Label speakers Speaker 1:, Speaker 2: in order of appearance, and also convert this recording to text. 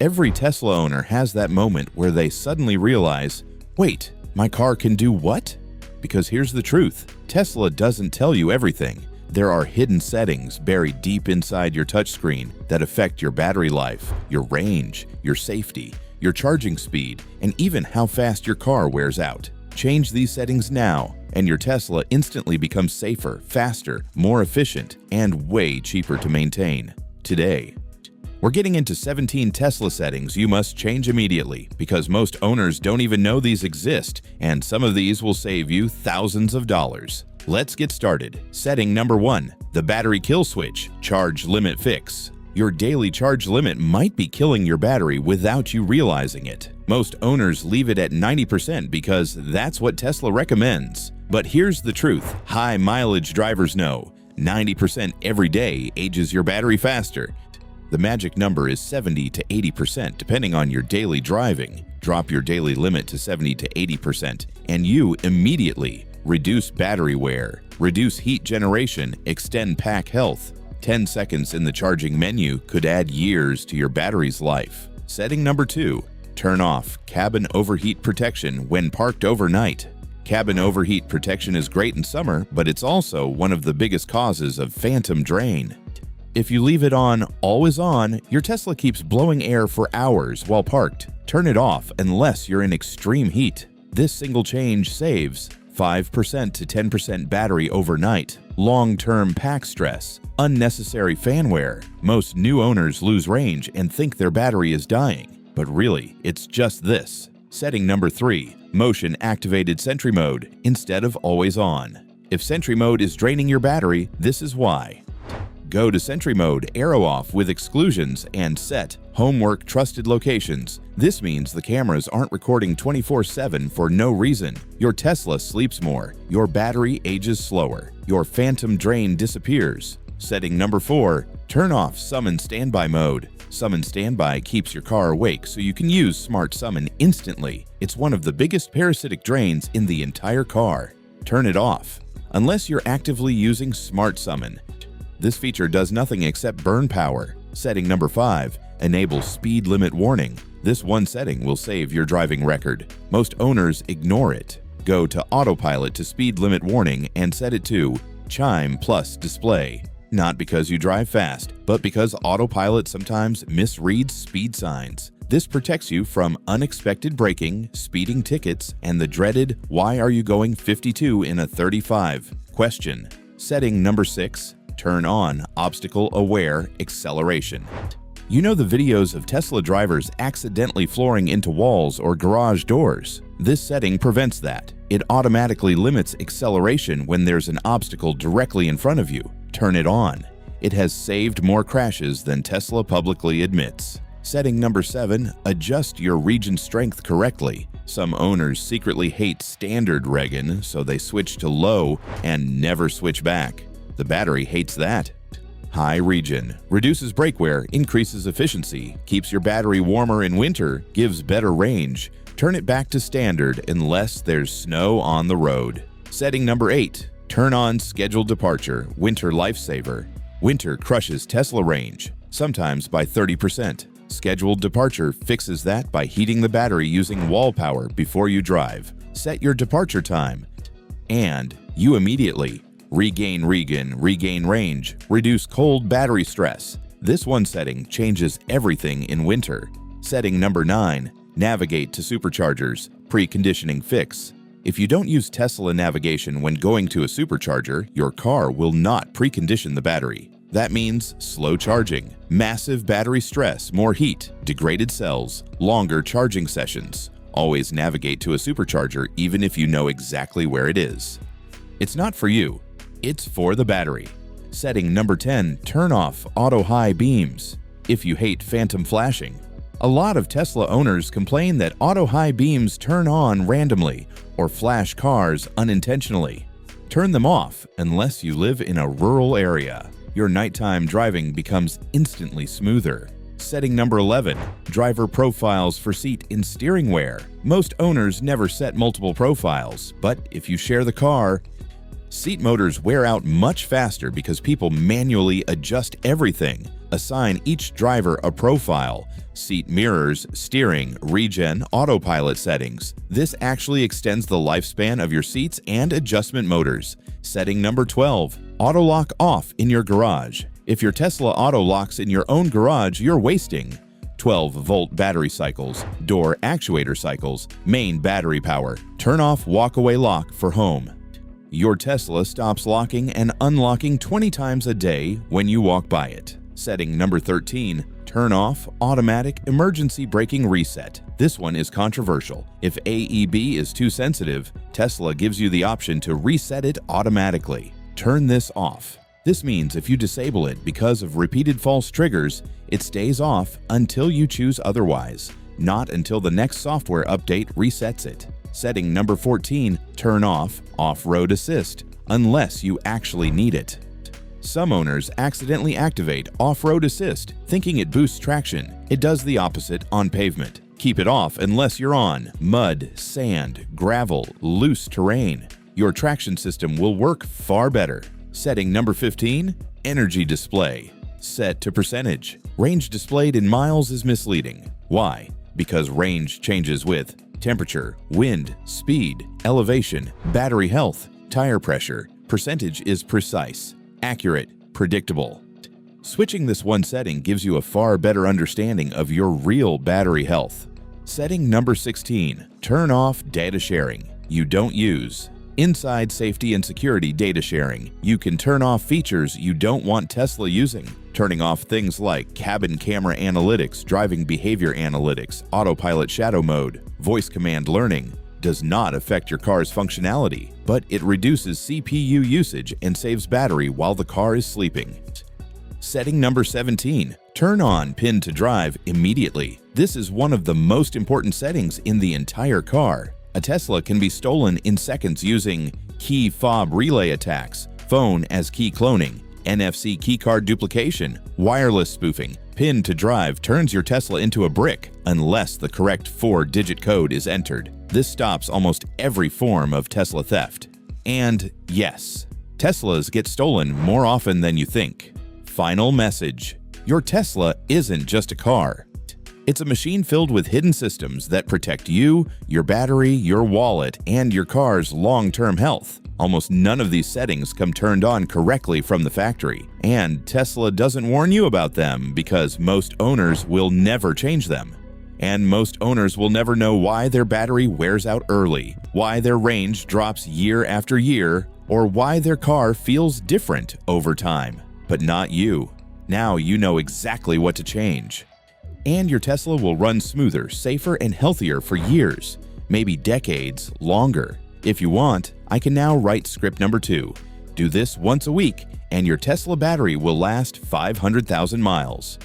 Speaker 1: Every Tesla owner has that moment where they suddenly realize, wait, my car can do what? Because here's the truth, Tesla doesn't tell you everything. There are hidden settings buried deep inside your touchscreen that affect your battery life, your range, your safety, your charging speed, and even how fast your car wears out. Change these settings now, and your Tesla instantly becomes safer, faster, more efficient, and way cheaper to maintain. Today, we're getting into 17 Tesla settings you must change immediately because most owners don't even know these exist, and some of these will save you thousands of dollars. Let's get started. Setting number 1. The battery kill switch, charge limit fix. Your daily charge limit might be killing your battery without you realizing it. Most owners leave it at 90% because that's what Tesla recommends. But here's the truth, high mileage drivers know 90% every day ages your battery faster. The magic number is 70 to 80% depending on your daily driving. Drop your daily limit to 70 to 80% and you immediately reduce battery wear, reduce heat generation, extend pack health. 10 seconds in the charging menu could add years to your battery's life. Setting number 2. Turn off cabin overheat protection when parked overnight. Cabin overheat protection is great in summer, but it's also one of the biggest causes of phantom drain. If you leave it on, always on, your Tesla keeps blowing air for hours while parked. Turn it off unless you're in extreme heat. This single change saves 5% to 10% battery overnight, long-term pack stress, unnecessary fan wear. Most new owners lose range and think their battery is dying, but really, it's just this. Setting number 3. Motion-activated Sentry Mode instead of always on. If Sentry Mode is draining your battery, this is why. Go to Sentry Mode, arrow off with exclusions, and set Homework Trusted Locations. This means the cameras aren't recording 24/7 for no reason. Your Tesla sleeps more, your battery ages slower, your phantom drain disappears. Setting number 4. Turn off Summon Standby Mode. Summon Standby keeps your car awake so you can use Smart Summon instantly. It's one of the biggest parasitic drains in the entire car. Turn it off. Unless you're actively using Smart Summon, this feature does nothing except burn power. Setting number 5. Enable Speed Limit Warning. This one setting will save your driving record. Most owners ignore it. Go to Autopilot to Speed Limit Warning and set it to Chime plus Display. Not because you drive fast, but because Autopilot sometimes misreads speed signs. This protects you from unexpected braking, speeding tickets, and the dreaded "Why are you going 52 in a 35?" question. Setting number 6. Turn on Obstacle-Aware Acceleration. You know the videos of Tesla drivers accidentally flooring into walls or garage doors? This setting prevents that. It automatically limits acceleration when there's an obstacle directly in front of you. Turn it on. It has saved more crashes than Tesla publicly admits. Setting number 7. Adjust your region strength correctly. Some owners secretly hate standard regen, so they switch to low and never switch back. The battery hates that. High regen reduces brake wear, increases efficiency, keeps your battery warmer in winter, gives better range. Turn it back to standard unless there's snow on the road. Setting number 8. Turn on Scheduled Departure, Winter Lifesaver. Winter crushes Tesla range, sometimes by 30%. Scheduled Departure fixes that by heating the battery using wall power before you drive. Set your departure time, and you immediately regain range, reduce cold battery stress. This one setting changes everything in winter. Setting number 9. Navigate to superchargers, preconditioning fix. If you don't use Tesla navigation when going to a supercharger, your car will not precondition the battery. That means slow charging, massive battery stress, more heat, degraded cells, longer charging sessions. Always navigate to a supercharger even if you know exactly where it is. It's not for you. It's for the battery. Setting number 10. Turn off Auto High Beams. If you hate phantom flashing. A lot of Tesla owners complain that auto high beams turn on randomly or flash cars unintentionally. Turn them off unless you live in a rural area. Your nighttime driving becomes instantly smoother. Setting number 11. Driver profiles for seat and steering wear. Most owners never set multiple profiles, but if you share the car, seat motors wear out much faster because people manually adjust everything. Assign each driver a profile, seat mirrors, steering, regen, autopilot settings. This actually extends the lifespan of your seats and adjustment motors. Setting number 12, auto lock off in your garage. If your Tesla auto locks in your own garage, you're wasting 12-volt battery cycles, door actuator cycles, main battery power. Turn off walk-away lock for home. Your Tesla stops locking and unlocking 20 times a day when you walk by it. Setting number 13, turn off automatic emergency braking reset. This one is controversial. If AEB is too sensitive, Tesla gives you the option to reset it automatically. Turn this off. This means if you disable it because of repeated false triggers, it stays off until you choose otherwise, not until the next software update resets it. Setting number 14, turn off off-road assist, unless you actually need it. Some owners accidentally activate off-road assist, thinking it boosts traction. It does the opposite on pavement. Keep it off unless you're on mud, sand, gravel, loose terrain. Your traction system will work far better. Setting number 15, energy display. Set to percentage. Range displayed in miles is misleading. Why? Because range changes with temperature, wind, speed, elevation, battery health, tire pressure. Percentage is precise, accurate, predictable. Switching this one setting gives you a far better understanding of your real battery health. Setting number 16, turn off data sharing you don't use. Inside safety and security data sharing, you can turn off features you don't want Tesla using. Turning off things like cabin camera analytics, driving behavior analytics, autopilot shadow mode, voice command learning does not affect your car's functionality, but it reduces CPU usage and saves battery while the car is sleeping. Setting number 17, turn on pin to drive immediately. This is one of the most important settings in the entire car. A Tesla can be stolen in seconds using key fob relay attacks, phone as key cloning, NFC keycard duplication, wireless spoofing. Pin to drive turns your Tesla into a brick unless the correct 4-digit code is entered. This stops almost every form of Tesla theft. And yes, Teslas get stolen more often than you think. Final message: your Tesla isn't just a car. It's a machine filled with hidden systems that protect you, your battery, your wallet, and your car's long-term health. Almost none of these settings come turned on correctly from the factory, and Tesla doesn't warn you about them because most owners will never change them. And most owners will never know why their battery wears out early, why their range drops year after year, or why their car feels different over time. But not you. Now you know exactly what to change. And your Tesla will run smoother, safer, and healthier for years, maybe decades longer. If you want, I can now write script number 2. Do this once a week, and your Tesla battery will last 500,000 miles.